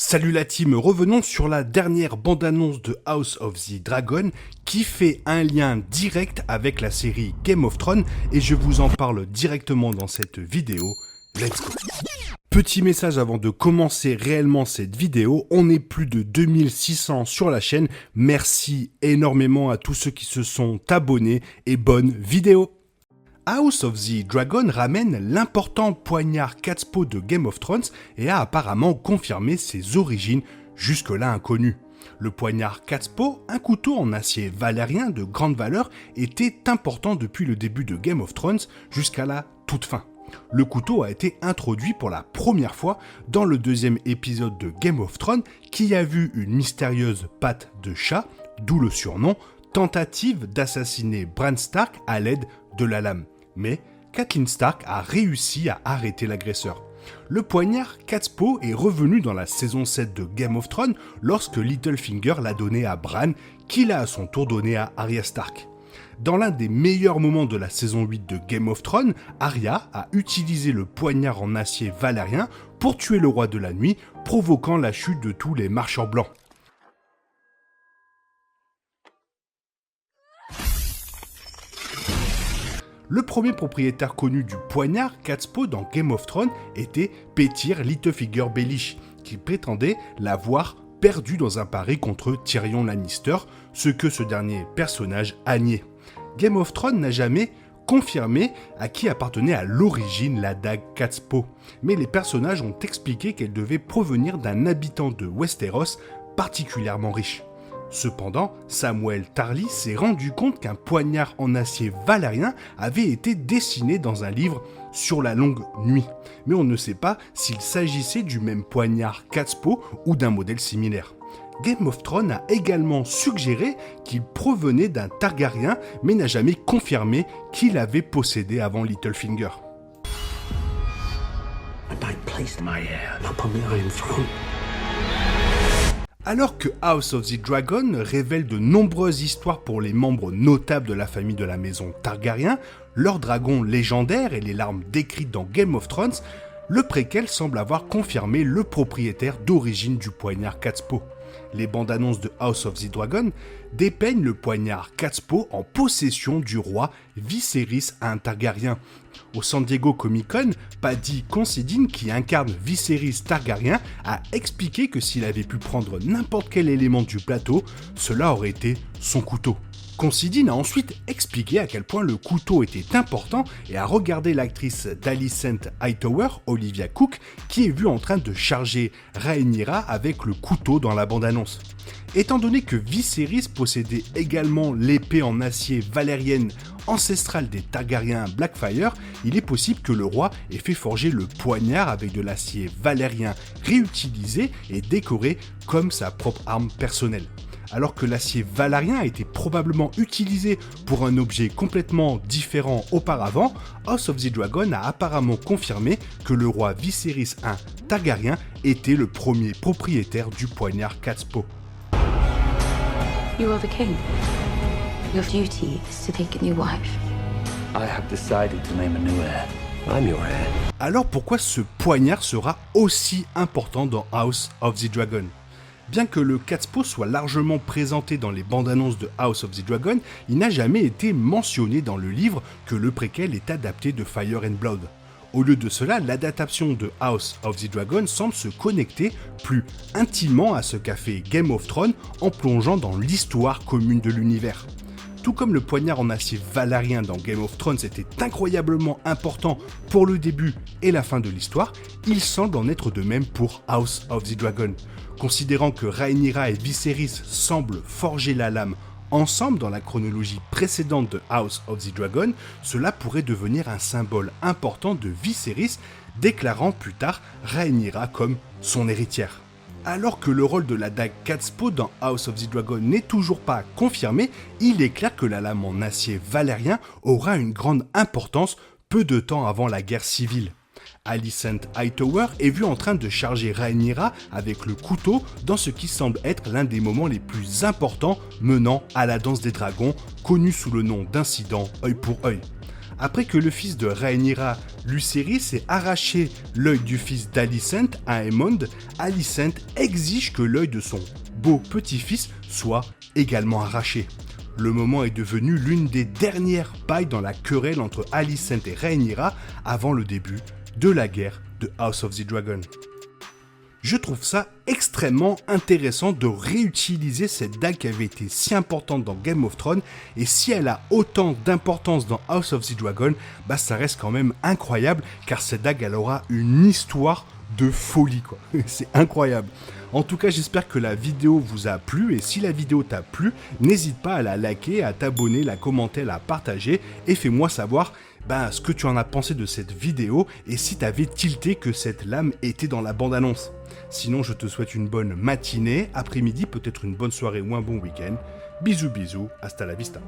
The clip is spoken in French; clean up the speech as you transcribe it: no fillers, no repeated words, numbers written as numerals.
Salut la team, revenons sur la dernière bande-annonce de House of the Dragon qui fait un lien direct avec la série Game of Thrones et je vous en parle directement dans cette vidéo. Let's go! Petit message avant de commencer réellement cette vidéo, on est plus de 2600 sur la chaîne, merci énormément à tous ceux qui se sont abonnés et bonne vidéo! House of the Dragon ramène l'important poignard Catspaw de Game of Thrones et a apparemment confirmé ses origines jusque-là inconnues. Le poignard Catspaw, un couteau en acier valérien de grande valeur, était important depuis le début de Game of Thrones jusqu'à la toute fin. Le couteau a été introduit pour la première fois dans le deuxième épisode de Game of Thrones qui a vu une mystérieuse patte de chat, d'où le surnom, tentative d'assassiner Bran Stark à l'aide de la lame. Mais Catelyn Stark a réussi à arrêter l'agresseur. Le poignard Catspaw est revenu dans la saison 7 de Game of Thrones lorsque Littlefinger l'a donné à Bran, qui l'a à son tour donné à Arya Stark. Dans l'un des meilleurs moments de la saison 8 de Game of Thrones, Arya a utilisé le poignard en acier valérien pour tuer le roi de la nuit, provoquant la chute de tous les marchands blancs. Le premier propriétaire connu du poignard Catspaw dans Game of Thrones était Petyr Littlefinger Baelish, qui prétendait l'avoir perdu dans un pari contre Tyrion Lannister, ce que ce dernier personnage a nié. Game of Thrones n'a jamais confirmé à qui appartenait à l'origine la dague Catspaw, mais les personnages ont expliqué qu'elle devait provenir d'un habitant de Westeros particulièrement riche. Cependant, Samuel Tarly s'est rendu compte qu'un poignard en acier valérien avait été dessiné dans un livre sur la longue nuit. Mais on ne sait pas s'il s'agissait du même poignard Catspaw ou d'un modèle similaire. Game of Thrones a également suggéré qu'il provenait d'un Targaryen, mais n'a jamais confirmé qu'il avait possédé avant Littlefinger. Alors que House of the Dragon révèle de nombreuses histoires pour les membres notables de la famille de la maison Targaryen, leurs dragons légendaires et les larmes décrites dans Game of Thrones, le préquel semble avoir confirmé le propriétaire d'origine du poignard Catspaw. Les bandes annonces de House of the Dragon dépeignent le poignard Catspaw en possession du roi Viserys, un Targaryen. Au San Diego Comic Con, Paddy Considine, qui incarne Viserys Targaryen, a expliqué que s'il avait pu prendre n'importe quel élément du plateau, cela aurait été son couteau. Considine a ensuite expliqué à quel point le couteau était important et a regardé l'actrice d'Alicent Hightower, Olivia Cooke, qui est vue en train de charger Rhaenyra avec le couteau dans la bande-annonce. Étant donné que Viserys possédait également l'épée en acier valérienne ancestrale des Targaryens Blackfyre, il est possible que le roi ait fait forger le poignard avec de l'acier valérien réutilisé et décoré comme sa propre arme personnelle. Alors que l'acier valérien a été probablement utilisé pour un objet complètement différent auparavant, House of the Dragon a apparemment confirmé que le roi Viserys I Targaryen était le premier propriétaire du poignard Catspaw. You are the king. Your duty is to take a new wife. I have decided to name a new heir. I'm your heir. Alors pourquoi ce poignard sera aussi important dans House of the Dragon ? Bien que le Catspaw soit largement présenté dans les bandes annonces de House of the Dragon, il n'a jamais été mentionné dans le livre que le préquel est adapté de Fire and Blood. Au lieu de cela, l'adaptation de House of the Dragon semble se connecter plus intimement à ce qu'a fait Game of Thrones en plongeant dans l'histoire commune de l'univers. Tout comme le poignard en acier valérien dans Game of Thrones était incroyablement important pour le début et la fin de l'histoire, il semble en être de même pour House of the Dragon. Considérant que Rhaenyra et Viserys semblent forger la lame ensemble dans la chronologie précédente de House of the Dragon, cela pourrait devenir un symbole important de Viserys, déclarant plus tard Rhaenyra comme son héritière. Alors que le rôle de la dague Catspaw dans House of the Dragon n'est toujours pas confirmé, il est clair que la lame en acier valérien aura une grande importance peu de temps avant la guerre civile. Alicent Hightower est vue en train de charger Rhaenyra avec le couteau dans ce qui semble être l'un des moments les plus importants menant à la danse des dragons, connue sous le nom d'incident œil pour œil. Après que le fils de Rhaenyra, Lucerys, s'est arraché l'œil du fils d'Alicent à Aemond, Alicent exige que l'œil de son beau petit-fils soit également arraché. Le moment est devenu l'une des dernières pailles dans la querelle entre Alicent et Rhaenyra avant le début de la guerre de House of the Dragon. Je trouve ça extrêmement intéressant de réutiliser cette dague qui avait été si importante dans Game of Thrones, et si elle a autant d'importance dans House of the Dragon, bah ça reste quand même incroyable, car cette dague elle aura une histoire de folie quoi, c'est incroyable. En tout cas, j'espère que la vidéo vous a plu, et si la vidéo t'a plu, n'hésite pas à la liker, à t'abonner, la commenter, la partager, et fais-moi savoir ce que tu en as pensé de cette vidéo, et si t'avais tilté que cette lame était dans la bande-annonce. Sinon, je te souhaite une bonne matinée, après-midi, peut-être une bonne soirée ou un bon week-end. Bisous bisous, hasta la vista.